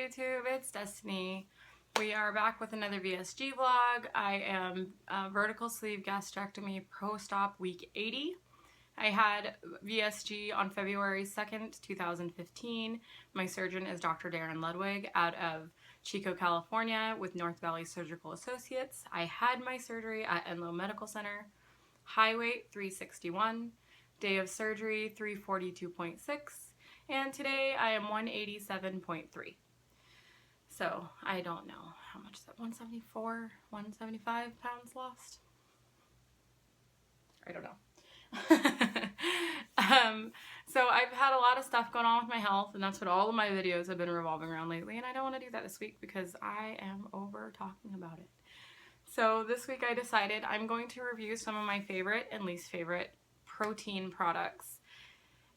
YouTube, it's Destiny. We are back with another VSG vlog. I am vertical sleeve gastrectomy post-op week 80. I had VSG on February 2nd, 2015. My surgeon is Dr. Darren Ludwig out of Chico, California with North Valley Surgical Associates. I had my surgery at Enloe Medical Center. High weight 361, day of surgery 342.6, and today I am 187.3. So I don't know how much is that, 174, 175 pounds lost? I don't know. So I've had a lot of stuff going on with my health, and that's what all of my videos have been revolving around lately, and I don't want to do that this week because I am over talking about it. So this week I decided I'm going to review some of my favorite and least favorite protein products.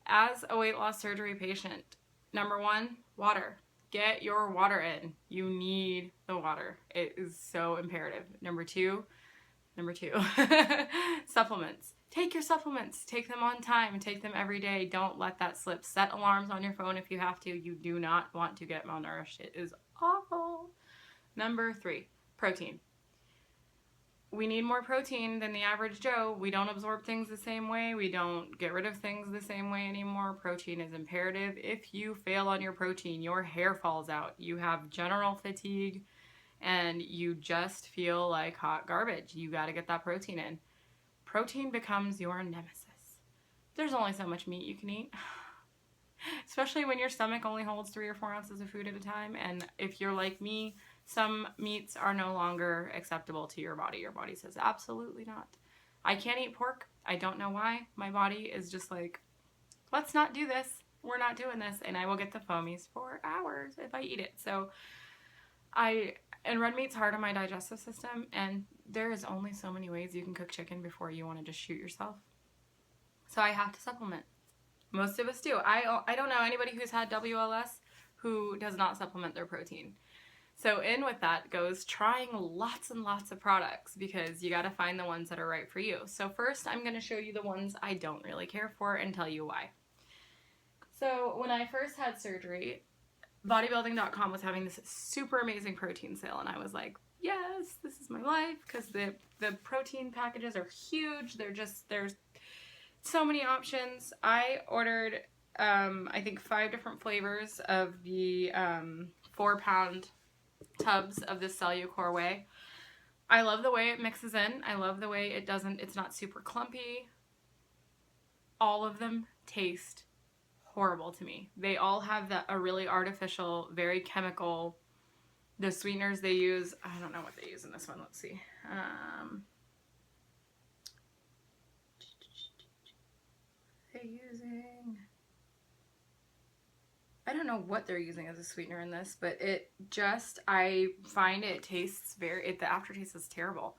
As a weight loss surgery patient, number one, water. Get your water in. You need the water. It is so imperative. Number two, supplements. Take your supplements. Take them on time. Take them every day. Don't let that slip. Set alarms on your phone if you have to. You do not want to get malnourished. It is awful. Number three, protein. We need more protein than the average Joe. We don't absorb things the same way. We don't get rid of things the same way anymore. Protein is imperative. If you fail on your protein, your hair falls out. You have general fatigue and you just feel like hot garbage. You got to get that protein in. Protein becomes your nemesis. There's only so much meat you can eat, especially when your stomach only holds 3 or 4 ounces of food at a time. And if you're like me, some meats are no longer acceptable to your body. Your body says, absolutely not. I can't eat pork. I don't know why. My body is just like, let's not do this. We're not doing this. And I will get the foamies for hours if I eat it. So and red meat's hard on my digestive system. And there is only so many ways you can cook chicken before you want to just shoot yourself. So I have to supplement. Most of us do. I don't know anybody who's had WLS who does not supplement their protein. So in with that goes trying lots and lots of products because you got to find the ones that are right for you. So first I'm going to show you the ones I don't really care for and tell you why. So when I first had surgery, bodybuilding.com was having this super amazing protein sale, and I was like, yes, this is my life, because the protein packages are huge. There's so many options. I ordered I think 5 different flavors of the 4-pound tubs of this Cellucor whey. I love the way it mixes in. I love the way it's not super clumpy. All of them taste horrible to me. They all have a really artificial, very chemical, the sweeteners they use. I don't know what they use in this one. Let's see. I don't know what they're using as a sweetener in this, but I find it tastes the aftertaste is terrible.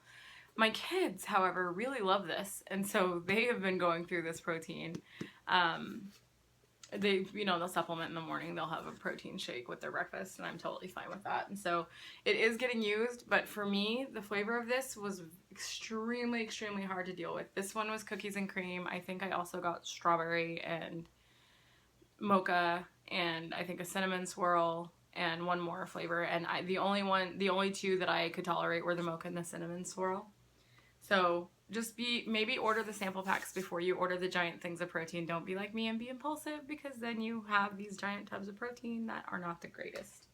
My kids, however, really love this, and so they have been going through this protein. They'll supplement in the morning. They'll have a protein shake with their breakfast, and I'm totally fine with that. And so it is getting used, but for me, the flavor of this was extremely, extremely hard to deal with. This one was cookies and cream. I think I also got strawberry and mocha, and I think a cinnamon swirl and one more flavor, and the only 2 that I could tolerate were the mocha and the cinnamon swirl. So just maybe order the sample packs before you order the giant things of protein. Don't be like me and be impulsive, because then you have these giant tubs of protein that are not the greatest.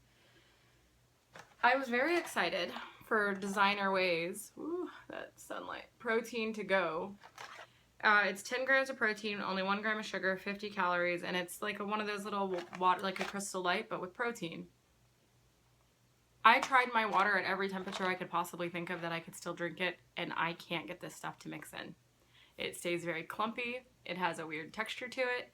I was very excited for Designer Whey's, that sunlight, protein to go. It's 10 grams of protein, only 1 gram of sugar, 50 calories, and it's like one of those little water, like a Crystal Light, but with protein. I tried my water at every temperature I could possibly think of that I could still drink it, and I can't get this stuff to mix in. It stays very clumpy, it has a weird texture to it,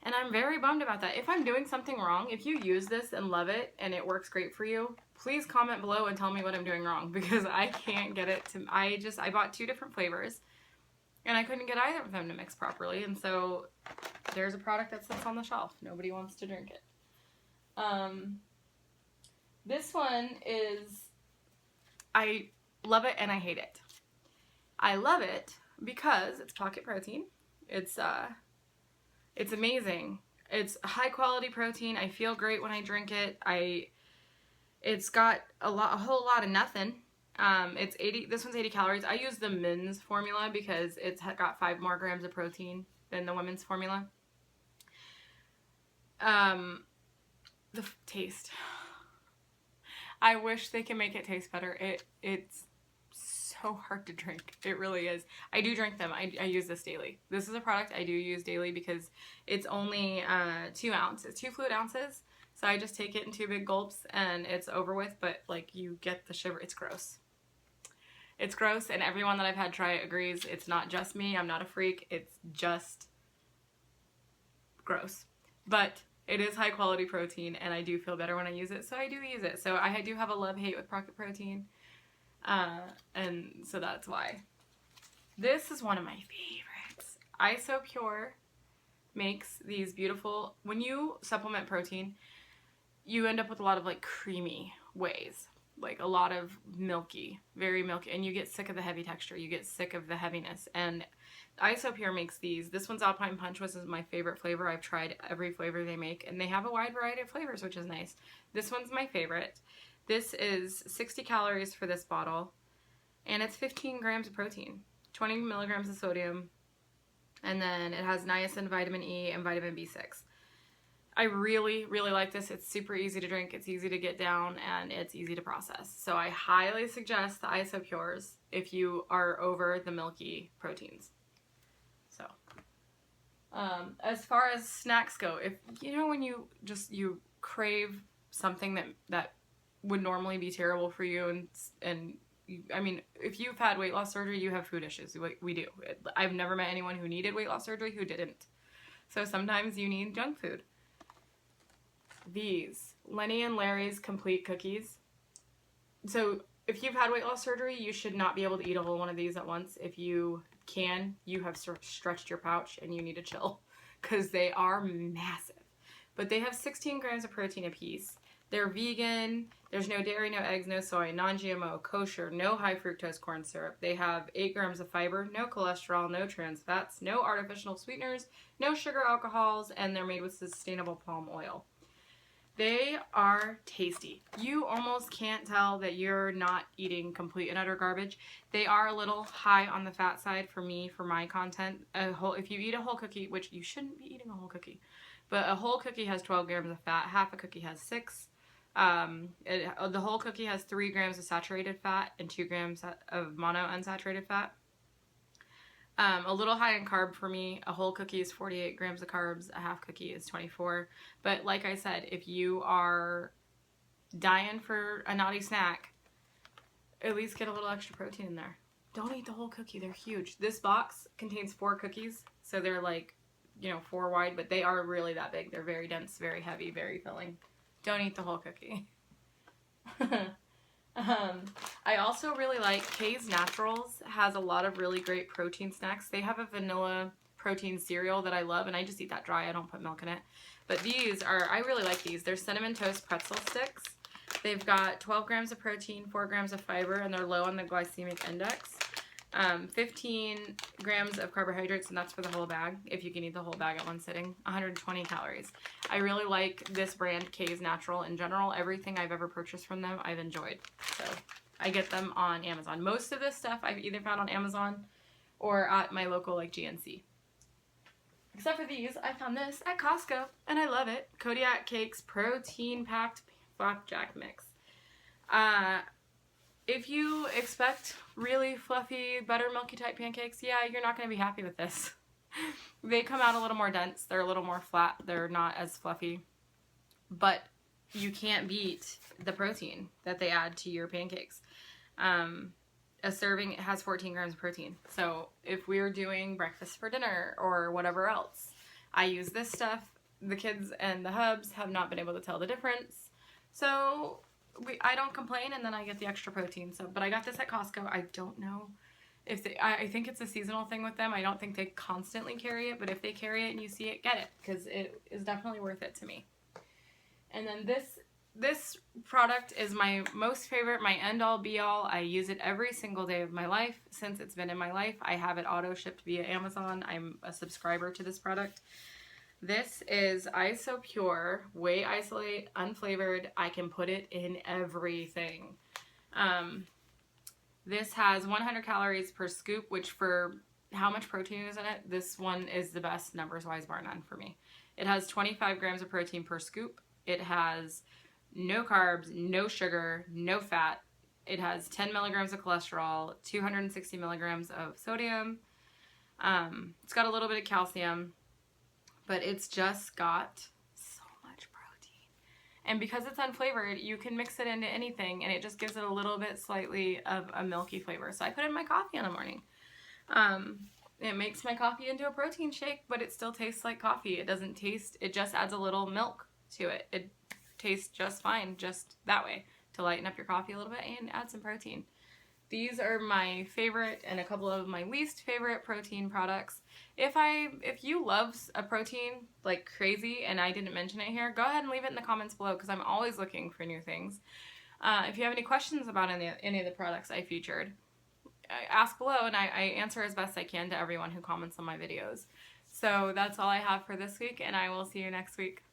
and I'm very bummed about that. If I'm doing something wrong, if you use this and love it and it works great for you, please comment below and tell me what I'm doing wrong, because I can't get it to, I bought 2 different flavors, and I couldn't get either of them to mix properly, and so there's a product that sits on the shelf. Nobody wants to drink it. This one is, I love it and I hate it. I love it because it's pocket protein. It's amazing. It's high quality protein. I feel great when I drink it. It's got a whole lot of nothing. It's 80. This one's 80 calories. I use the men's formula because it's got 5 more grams of protein than the women's formula. The taste. I wish they can make it taste better. It's so hard to drink. It really is. I do drink them. I use this daily. This is a product I do use daily because it's only 2 ounces, 2 fluid ounces. So I just take it in 2 big gulps and it's over with, but like you get the shiver. It's gross. It's gross, and everyone that I've had try it agrees. It's not just me. I'm not a freak. It's just gross. But it is high quality protein, and I do feel better when I use it, so I do use it. So I do have a love-hate with Pocket Protein, and so that's why. This is one of my favorites. IsoPure makes these beautiful, when you supplement protein, you end up with a lot of like creamy wheys, like a lot of milky, very milky, and you get sick of the heavy texture. You get sick of the heaviness, and IsoPure makes these. This one's Alpine Punch, which is my favorite flavor. I've tried every flavor they make, and they have a wide variety of flavors, which is nice. This one's my favorite. This is 60 calories for this bottle, and it's 15 grams of protein, 20 milligrams of sodium, and then it has niacin, vitamin E, and vitamin B6. I really, really like this. It's super easy to drink, it's easy to get down, and it's easy to process. So I highly suggest the IsoPures if you are over the milky proteins. So, as far as snacks go, if you know when you crave something that would normally be terrible for you, and I mean, if you've had weight loss surgery, you have food issues. We do. I've never met anyone who needed weight loss surgery who didn't. So sometimes you need junk food. These Lenny and Larry's complete cookies. So if you've had weight loss surgery, you should not be able to eat a whole one of these at once. If you can, you have stretched your pouch and you need to chill because they are massive. But they have 16 grams of protein a piece. They're vegan. There's no dairy, no eggs, no soy, non-GMO, kosher, no high fructose corn syrup. They have 8 grams of fiber, no cholesterol, no trans fats, no artificial sweeteners, no sugar alcohols, and they're made with sustainable palm oil. They are tasty. You almost can't tell that you're not eating complete and utter garbage. They are a little high on the fat side for me, for my content. If you eat a whole cookie, which you shouldn't be eating a whole cookie, but a whole cookie has 12 grams of fat. Half a cookie has 6. The whole cookie has 3 grams of saturated fat and 2 grams of monounsaturated fat. A little high in carb for me. A whole cookie is 48 grams of carbs. A half cookie is 24. But like I said, if you are dying for a naughty snack, at least get a little extra protein in there. Don't eat the whole cookie. They're huge. This box contains 4 cookies. So they're like, 4 wide, but they are really that big. They're very dense, very heavy, very filling. Don't eat the whole cookie. I also really like K's Naturals. Has a lot of really great protein snacks. They have a vanilla protein cereal that I love, and I just eat that dry. I don't put milk in it. But I really like these. They're cinnamon toast pretzel sticks. They've got 12 grams of protein, 4 grams of fiber, and they're low on the glycemic index. 15 grams of carbohydrates, and that's for the whole bag, if you can eat the whole bag at one sitting. 120 calories. I really like this brand, K's Natural, in general. Everything I've ever purchased from them, I've enjoyed. So I get them on Amazon. Most of this stuff I've either found on Amazon or at my local GNC. Except for these, I found this at Costco, and I love it. Kodiak Cakes Protein-Packed Flapjack Mix. If you expect really fluffy, buttermilky type pancakes, yeah, you're not going to be happy with this. They come out a little more dense. They're a little more flat. They're not as fluffy. But you can't beat the protein that they add to your pancakes. A serving has 14 grams of protein. So if we're doing breakfast for dinner or whatever else, I use this stuff. The kids and the hubs have not been able to tell the difference. So I don't complain, and then I get the extra protein. But I got this at Costco. I don't know if I think it's a seasonal thing with them. I don't think they constantly carry it, but if they carry it and you see it, get it, because it is definitely worth it to me. And then this product is my most favorite, my end-all be-all. I use it every single day of my life since it's been in my life. I have it auto-shipped via Amazon. I'm a subscriber to this product. This is ISO Pure, Whey Isolate, unflavored. I can put it in everything. This has 100 calories per scoop, which for how much protein is in it, this one is the best numbers-wise, bar none for me. It has 25 grams of protein per scoop. It has no carbs, no sugar, no fat. It has 10 milligrams of cholesterol, 260 milligrams of sodium. It's got a little bit of calcium, but it's just got so much protein. And because it's unflavored, you can mix it into anything, and it just gives it a little bit slightly of a milky flavor. So I put it in my coffee in the morning. It makes my coffee into a protein shake, but it still tastes like coffee. It doesn't taste, it just adds a little milk to it. It tastes just fine, just that way, to lighten up your coffee a little bit and add some protein. These are my favorite and a couple of my least favorite protein products. If you love a protein like crazy and I didn't mention it here, go ahead and leave it in the comments below because I'm always looking for new things. If you have any questions about any of the products I featured, ask below, and I answer as best I can to everyone who comments on my videos. So that's all I have for this week, and I will see you next week.